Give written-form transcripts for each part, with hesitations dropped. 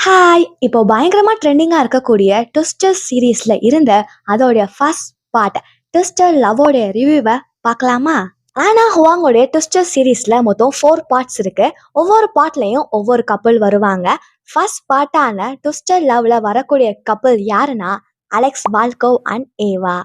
Hi! இப்போ பயங்கரமா ட்ரெண்டிங்கா இருக்கக்கூடிய ட்விஸ்டர் சீரிஸ்ல இருந்த அதோடைய ஃபர்ஸ்ட் பார்ட் ட்விஸ்டர் லவ்வோடைய ரிவ்யூவ பார்க்கலாமா? ஆனா ஹுவாங்கோடைய ட்விஸ்டர் சீரிஸ்ல மொத்தம் 4 பார்ட்ஸ் இருக்கு. ஒவ்வொரு பார்ட்லயும் ஒவ்வொரு கப்பிள் வருவாங்க. ஃபர்ஸ்ட் பார்ட்டான ட்விஸ்டர் லவ்ல வரக்கூடிய கப்பிள் யாருன்னா, Alex வால்கோவ் and Eva.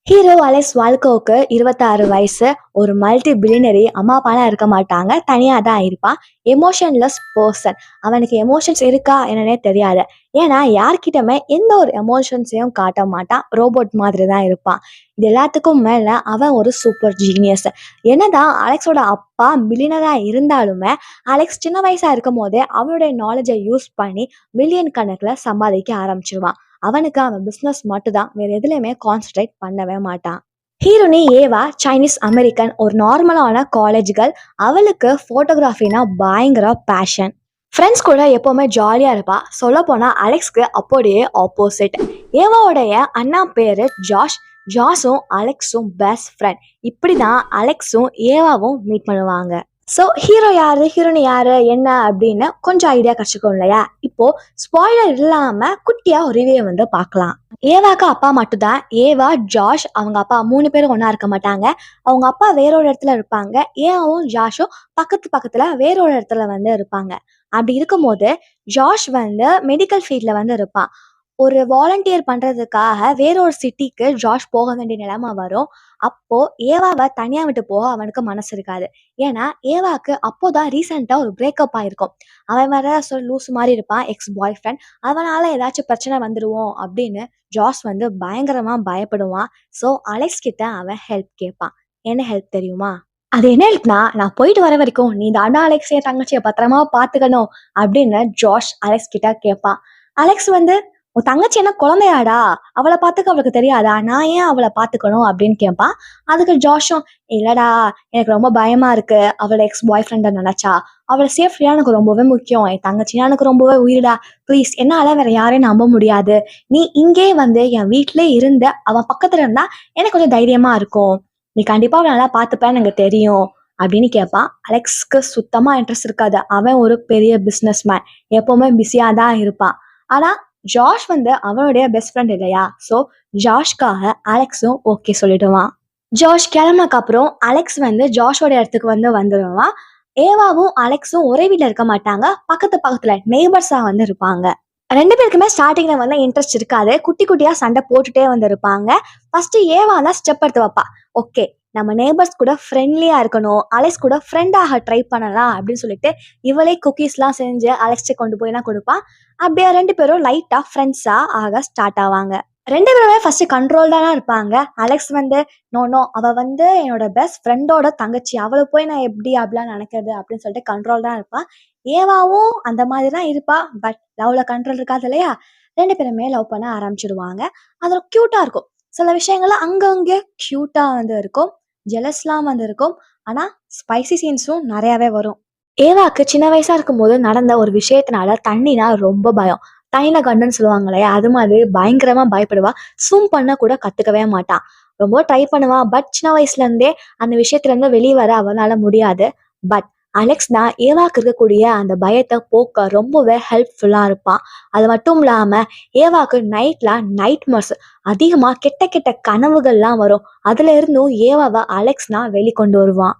Hero Alex வால்கோவுக்கு 26 வயசு. ஒரு மல்டி பில்லியனரி. அம்மா அப்பாலாம் இருக்க மாட்டாங்க. தனியாக தான் இருப்பான். Emotionless person. அவனுக்கு எமோஷன்ஸ் இருக்கா என்னன்னே தெரியாது. ஏன்னா யார்கிட்டயுமே எந்த ஒரு எமோஷன்ஸையும் காட்ட மாட்டான். ரோபோட் மாதிரி தான் இருப்பான். இது எல்லாத்துக்கும் மேலே அவன் ஒரு சூப்பர் ஜீனியஸ். என்னதான் அலெக்ஸோட அப்பா பில்லியனராக இருந்தாலுமே அலெக்ஸ் சின்ன வயசாக இருக்கும் போதே அவனுடைய நாலேஜை யூஸ் பண்ணி மில்லியன் கணக்கில் சம்பாதிக்க ஆரம்பிச்சிருவான். அவனுக்கு அவன் பிஸ்னஸ் மட்டும் தான், வேற எதுலையுமே கான்சன்ட்ரேட் பண்ணவே மாட்டான். ஹீரோனி ஏவா சைனீஸ் அமெரிக்கன், ஒரு நார்மலான காலேஜ் கேர்ள். அவளுக்கு ஃபோட்டோகிராஃபினா பயங்கர பேஷன். ஃப்ரெண்ட்ஸ் கூட எப்போவுமே ஜாலியாக இருப்பா. சொல்லப்போனால் அலெக்ஸ்க்கு அப்படியே ஆப்போசிட். ஏவாவுடைய அண்ணா பேர் ஜாஷ். ஜாஷும் அலெக்ஸும் பெஸ்ட் ஃப்ரெண்ட். இப்படி தான் அலெக்ஸும் ஏவாவும் மீட் பண்ணுவாங்க. ஸோ ஹீரோ யாரு, ஹீரோனி யாரு, என்ன அப்படின்னு கொஞ்சம் ஐடியா கிடைச்சிக்கும் இல்லையா? இப்போ ஸ்பாய்லர் இல்லாம குட்டியா ஒரு ரிவ்யூ பார்க்கலாம். ஏவாக்கு அப்பா மட்டும்தான். ஏவா, ஜாஷ், அவங்க அப்பா 3 பேரும் ஒன்றா இருக்க மாட்டாங்க. அவங்க அப்பா வேற ஒரு இடத்துல இருப்பாங்க. ஏவாவும் ஜாஷும் பக்கத்துல வேற ஒரு இடத்துல இருப்பாங்க. அப்படி இருக்கும்போது ஜாஷ் மெடிக்கல் ஃபீல்டில் இருப்பான். ஒரு வாலண்டியர் பண்றதுக்காக வேற ஒரு சிட்டிக்கு ஜாஷ் போக வேண்டிய நிலைமை வரும். அப்போ ஏவாவை தனியா விட்டு போக அவனுக்கு மனசு இருக்காது. ஏன்னா ஏவாக்கு அப்போதான் ரீசெண்டா ஒரு பிரேக்கப் ஆயிருக்கும். அவன் வேற லூஸ் மாதிரி இருப்பான், எக்ஸ் பாய் ஃப்ரெண்ட். அவனால ஏதாச்சும் பிரச்சனை வந்துருவோம் அப்படின்னு ஜாஸ் பயங்கரமா பயப்படுவான். ஸோ அலெக்ஸ் கிட்ட அவன் ஹெல்ப் கேட்பான். என்ன ஹெல்ப் தெரியுமா? அது என்ன ஹெல்ப்னா, நான் போயிட்டு வர வரைக்கும் நீ தாண்டா அலெக்ஸ் என் தங்கச்சியை பத்திரமா பாத்துக்கணும் அப்படின்னு ஜாஷ் அலெக்ஸ் கிட்ட கேட்பான். அலெக்ஸ் உன் தங்கச்சி என்ன குழந்தையாடா, அவளை பார்த்துக்க அவளுக்கு தெரியாதா, நான் ஏன் அவளை பார்த்துக்கணும் அப்படின்னு கேட்பான். அதுக்கு ஜாஷும், இல்லடா எனக்கு ரொம்ப பயமா இருக்கு அவளை எக்ஸ் பாய் ஃப்ரெண்டை நினைச்சா. அவளை சேஃப்டியா எனக்கு ரொம்பவே முக்கியம். என் தங்கச்சினா எனக்கு ரொம்பவே உயிரடா. ப்ளீஸ், என்னால வேற யாரையும் நம்ப முடியாது. நீ இங்கே என் வீட்டிலே இருந்து அவன் பக்கத்துல இருந்தா எனக்கு கொஞ்சம் தைரியமா இருக்கும். நீ கண்டிப்பா அவளை நல்லா பார்த்துப்பேன்னு எனக்கு தெரியும் அப்படின்னு கேட்பான். அலெக்ஸ்க்கு சுத்தமா இன்ட்ரெஸ்ட் இருக்காது. அவன் ஒரு பெரிய பிஸ்னஸ் மேன், எப்பவுமே பிஸியா தான் இருப்பான். ஆனா ஜாஷ் அவனுடைய பெஸ்ட் ஃப்ரெண்ட் இல்லையா? ஸோ ஜாஷ்காக அலெக்ஸும் ஓகே சொல்லிடுவான். ஜாஷ் கிளம்புனக்கு அப்புறம் அலெக்ஸ் ஜாஷோட இடத்துக்கு வந்துடுவான். ஏவாவும் அலெக்ஸும் ஒரே வீட்டில் இருக்க மாட்டாங்க. பக்கத்துல நெய்பர்ஸா இருப்பாங்க. 2 பேருக்குமே ஸ்டார்டிங்ல இன்ட்ரெஸ்ட் இருக்காது. குட்டி குட்டியா சண்டை போட்டுட்டே இருப்பாங்க. ஃபர்ஸ்ட் ஏவா தான் ஸ்டெப் எடுத்து வைப்பா. ஓகே, நம்ம நேபர்ஸ் கூட ஃப்ரெண்ட்லியா இருக்கணும், அலெக்ஸ் கூட ஃப்ரெண்டாக ட்ரை பண்ணலாம் அப்படின்னு சொல்லிட்டு இவளே குக்கீஸ்லாம் செஞ்சு அலெக்ஸ்ட கொண்டு போய்லாம் கொடுப்பா. அப்படியே 2 பேரும் லைட்டா ஃப்ரெண்ட்ஸா ஆக ஸ்டார்ட் ஆவாங்க. 2 பேருமே ஃபர்ஸ்ட் கண்ட்ரோல்டா தான் இருப்பாங்க. அலெக்ஸ் நோ நோ, அவ என்னோட பெஸ்ட் ஃப்ரெண்டோட தங்கச்சி, அவளை போய் நான் எப்படி அப்படிலாம் நினைக்கிறது அப்படின்னு சொல்லிட்டு கண்ட்ரோல் தான் இருப்பா. ஏவாவும் அந்த மாதிரி தான் இருப்பா. பட் லவ்ல கண்ட்ரோல் இருக்காது இல்லையா? 2 பேருமே லவ் பண்ண ஆரம்பிச்சிடுவாங்க. அது கியூட்டா இருக்கும். சில விஷயங்கள்ல அங்கங்கே கியூட்டா இருக்கும். ஜெலஸ்லாம் இருக்கும். ஆனா ஸ்பைசி சீன்ஸும் நிறையாவே வரும். ஏவாக்கு சின்ன வயசா இருக்கும்போது நடந்த ஒரு விஷயத்தினால தண்ணினா ரொம்ப பயம். தண்ணில கண்டுன்னு சொல்லுவாங்க இல்லையா? அது மாதிரி பயங்கரமா பயப்படுவா. ஸ்விம் பண்ண கூட கத்துக்கவே மாட்டான். ரொம்ப ட்ரை பண்ணுவா. பட் சின்ன வயசுல இருந்தே அந்த விஷயத்துல இருந்து வெளியே வர அவனால முடியாது. பட் அலெக்ஸ் தான் ஏவாக்கு இருக்கக்கூடிய அந்த பயத்தை போக்க ரொம்பவே ஹெல்ப்ஃபுல்லா இருப்பான். அது மட்டும் இல்லாம ஏவாக்கு நைட்மர்ஸ், அதிகமா கெட்ட கெட்ட கனவுகள்லாம் வரும். அதுல இருந்தும் ஏவாவை அலெக்ஸ்னா வெளிக்கொண்டு வருவான்.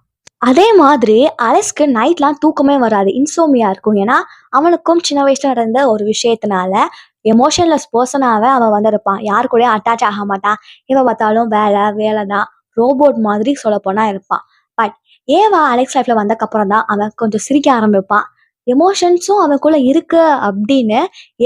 அதே மாதிரி அலெக்ஸ்க்கு நைட்லாம் தூக்கமே வராது. இன்சோமியா இருக்கும். ஏன்னா அவனுக்கும் சின்ன வயசுல நடந்த ஒரு விஷயத்தினால எமோஷன்லெஸ் பர்சனாவே அவன் இருப்பான். யாரு கூடயும் அட்டாச் ஆக மாட்டான். எப்ப பார்த்தாலும் வேலை தான். ரோபோட் மாதிரி சொல்லப்போனா இருப்பான். பட் ஏவா அலெக்ஸ் லைஃப்ல வந்தக்கப்புறம் தான் அவன் கொஞ்சம் சிரிக்க ஆரம்பிப்பான். எமோஷன்ஸும் அவனுக்குள்ள இருக்கு அப்படின்னு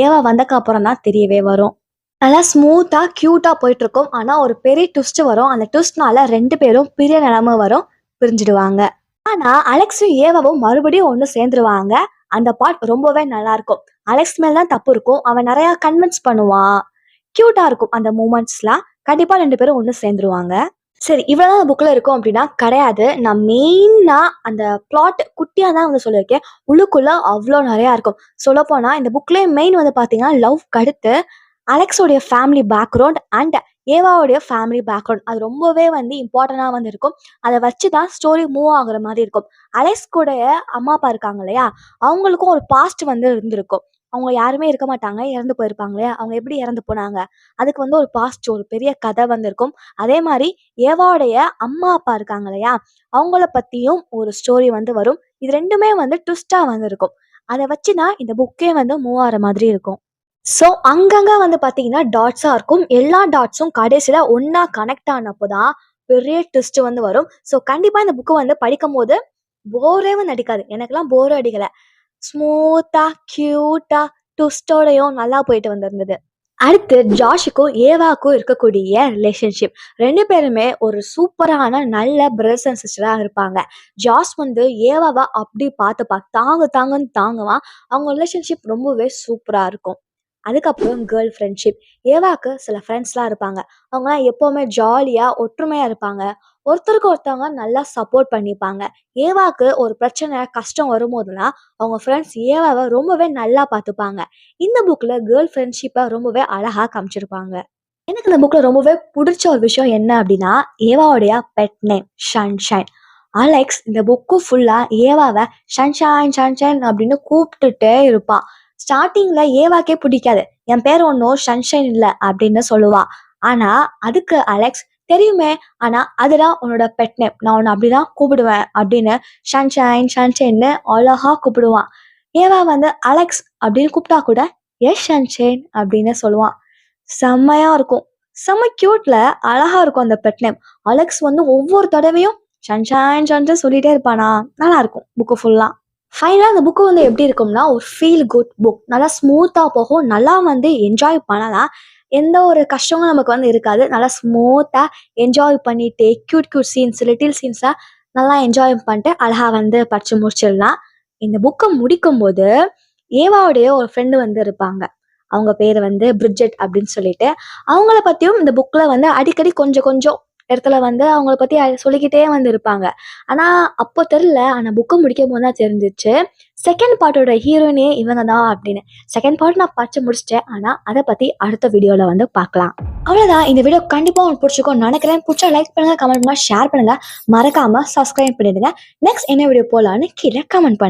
ஏவா வந்தக்கு அப்புறம் தான் தெரியவே வரும். நல்லா ஸ்மூத்தா கியூட்டா போயிட்டு இருக்கும். ஆனா ஒரு பெரிய ட்விஸ்ட் வரும். அந்த ட்விஸ்ட்னால 2 பேரும் பிரிய நிலைமை வரும். பிரிஞ்சிடுவாங்க. ஆனா அலெக்ஸும் ஏவாவும் மறுபடியும் ஒண்ணு சேர்ந்துருவாங்க. அந்த பார்ட் ரொம்பவே நல்லா இருக்கும். அலெக்ஸ் மேல தான் தப்பு இருக்கும். அவன் நிறைய கன்வின்ஸ் பண்ணுவான். கியூட்டா இருக்கும் அந்த மூமெண்ட்ஸ்லாம். கண்டிப்பா 2 பேரும் ஒண்ணு சேர்ந்துருவாங்க. சரி, இவ்வளவுதான் புக்ல இருக்கும் அப்படின்னா கிடையாது. நான் மெயினா அந்த பிளாட் குட்டியா தான் சொல்லியிருக்கேன். உள்ளுக்குள்ள அவ்வளோ நிறையா இருக்கும். சொல்லப்போனா இந்த புக்லேயே மெயின் பாத்தீங்கன்னா லவ்க்கு அடுத்து அலெக்ஸோடைய ஃபேமிலி பேக்ரவுண்ட் அண்ட் ஏவாவுடைய ஃபேமிலி பேக்ரவுண்ட் அது ரொம்பவே இம்பார்ட்டண்டாக இருக்கும். அதை வச்சு தான் ஸ்டோரி மூவ் ஆகுற மாதிரி இருக்கும். அலெக்ஸ் கூட அம்மா அப்பா இருக்காங்க இல்லையா? அவங்களுக்கும் ஒரு பாஸ்ட் இருந்திருக்கும். அவங்க யாருமே இருக்க மாட்டாங்க, இறந்து போயிருப்பாங்க இல்லையா? அவங்க எப்படி இறந்து போனாங்க? அதுக்கு வந்து ஒரு பாஸ்ட் ஒரு பெரிய கதை வந்து இருக்கும். அதே மாரி ஏவாவுடைய அம்மா, அப்பா இருக்காங்க இல்லையா? அவங்கள பத்தியும் ஒரு ஸ்டோரி வந்து வரும். இது 2மே வந்து ட்விஸ்ட்டா வந்து இருக்கும். அத வச்சு தான் இந்த புக்கே வந்து மூவ் ஆற மாதிரி இருக்கும். ஸோ, அங்கங்க வந்து பார்த்தீங்கன்னா, டாட்ஸா இருக்கும். எல்லா டாட்ஸும் கடைசில ஒண்ணா கனெக்ட் ஆனப்போ தான் பெரிய ட்விஸ்ட் வந்து வரும். ஸோ, கண்டிப்பா இந்த புக்க வந்து படிக்கும்போது போரே வந்து அடிக்காது. எனக்கெல்லாம் போரும் அடிக்கல. ஸ்மூத்தா, கியூட்டா, ட்விஸ்ட்டோடயும் நல்லா போயிட்டு வந்திருந்தது. அடுத்து ஜாஷுக்கும் ஏவாக்கும் இருக்கக்கூடிய ரிலேஷன்ஷிப் 2 பேருமே ஒரு சூப்பரான நல்ல பிரதர்ஸ் அண்ட் சிஸ்டரா இருப்பாங்க. ஜாஸ் வந்து ஏவாவ அப்படி பார்த்துப்பான். தாங்குன்னு தாங்குவான். அவங்க ரிலேஷன்ஷிப் ரொம்பவே சூப்பரா இருக்கும். அதுக்கப்புறம் கேர்ள் ஃப்ரெண்ட்ஷிப். ஏவாக்கு சில ஃப்ரெண்ட்ஸ்லாம் இருப்பாங்க. அவங்கலாம் எப்பவுமே ஜாலியா, ஒற்றுமையா இருப்பாங்க. ஒருத்தருக்கு ஒருத்தவங்க நல்லா சப்போர்ட் பண்ணிப்பாங்க. ஏவாக்கு ஒரு பிரச்சனை, கஷ்டம் வரும்போதெல்லாம் அவங்க ஃப்ரெண்ட்ஸ் ஏவாவ ரொம்பவே நல்லா பார்த்துப்பாங்க. இந்த புக்ல கேர்ள் ஃப்ரெண்ட்ஷிப்ப ரொம்பவே அழகா காமிச்சிருப்பாங்க. எனக்கு இந்த புக்ல ரொம்பவே புடிச்ச ஒரு விஷயம் என்ன அப்படின்னா, ஏவாவுடைய பெட் நேம் சன்ஷைன். அலெக்ஸ் இந்த புக்கு ஃபுல்லா ஏவாவ சன்ஷைன் அப்படின்னு கூப்பிட்டுட்டே இருப்பான். ஸ்டார்ட்டிங்ல ஏவாக்கே பிடிக்காது. என் பேர் ஒன்றும் சன்ஷைன் இல்ல அப்படின்னு சொல்லுவா. ஆனா அதுக்கு அலெக்ஸ் தெரியுமே, ஆனா அதுதான் உன்னோட பெட் நேம், நான் உன்னை அப்படிதான் கூப்பிடுவேன் அப்படின்னு சன்ஷைன்னு அழகா கூப்பிடுவான். ஏவா வந்து அலெக்ஸ் அப்படின்னு கூப்பிட்டா கூட எஸ் சன்ஷைன் அப்படின்னு சொல்லுவான். செம்மையா இருக்கும். செம்ம கியூட்ல அழகா இருக்கும் அந்த பெட் நேம். அலெக்ஸ் வந்து ஒவ்வொரு தடவையும் சன்ஷைன் சொல்லிட்டே இருப்பானா, நல்லா இருக்கும் புக்கு ஃபுல்லா. ஃபைனலா அந்த புக்கு வந்து எப்படி இருக்கும்னா, ஒரு ஃபீல் குட் புக். நல்லா ஸ்மூத்தா போகும். நல்லா வந்து என்ஜாய் பண்ணலாம். எந்த ஒரு கஷ்டமும் நமக்கு வந்து இருக்காது. நல்லா ஸ்மூத்தா என்ஜாய் பண்ணிட்டு கியூட் சீன்ஸ், லிட்டில் சீன்ஸா நல்லா என்ஜாய் பண்ணிட்டு அழகா வந்து படிச்சு முடிச்சிடலாம். இந்த புக்கை முடிக்கும்போது ஏவாவுடைய ஒரு ஃப்ரெண்டு வந்து இருப்பாங்க. அவங்க பேர் வந்து பிரிட்ஜெட் அப்படின்னு சொல்லிட்டு. அவங்கள பத்தியும் இந்த புக்ல வந்து அடிக்கடி கொஞ்சம் கொஞ்சம் இடத்துல வந்து அவங்கள பத்தி சொல்லிக்கிட்டே வந்து இருப்பாங்க. ஆனா அப்போ தெரியல. ஆனா புக்கை முடிக்கும் போது தான் தெரிஞ்சிச்சு. செகண்ட் பார்ட்டோட ஹீரோயினே இவங்க தான் அப்படின்னு. செகண்ட் பார்ட் நான் படிச்சு முடிச்சிட்டேன். ஆனா அதை பத்தி அடுத்த வீடியோல வந்து பார்க்கலாம். அவ்வளவுதான். இந்த வீடியோ கண்டிப்பா உங்களுக்கு பிடிச்சிருக்கும்னு நினைக்கிறேன். பிடிச்சா லைக் பண்ணுங்க, கமெண்ட் பண்ணுங்க, ஷேர் பண்ணுங்க. மறக்காம சப்ஸ்கிரைப் பண்ணிடுங்க. நெக்ஸ்ட் என்ன வீடியோ போலான்னு கீழே கமெண்ட் பண்ணுங்க.